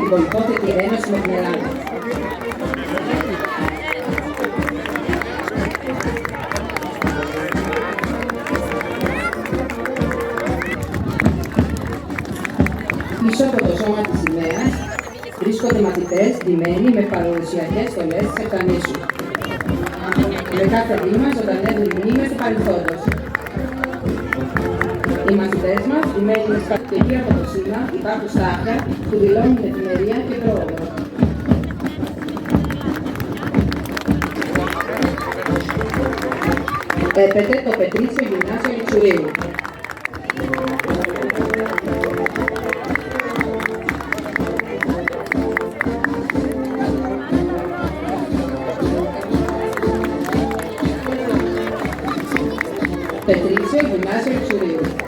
την πολυπόθετη ένωση με την Ελλάδα. Πίσω από το σώμα της σημαίας βρίσκονται μαθητές ντυμένοι με παραδοσιακές στολές της Επτανήσου. Με κάθε βήμα ζωντανεύουν μνήμες του παρελθόντος. Οι μαθητές μας ντυμένοι με σκαπτική από το σήμα υπάρχουν στάχια που δηλώνουν ευημερία και πρόοδο. Έπεται το Πετρίτσιο Γυμνάσιο Λιξουρίου. Πετρίτσιο Γυμνάσιο Λιξουρίου.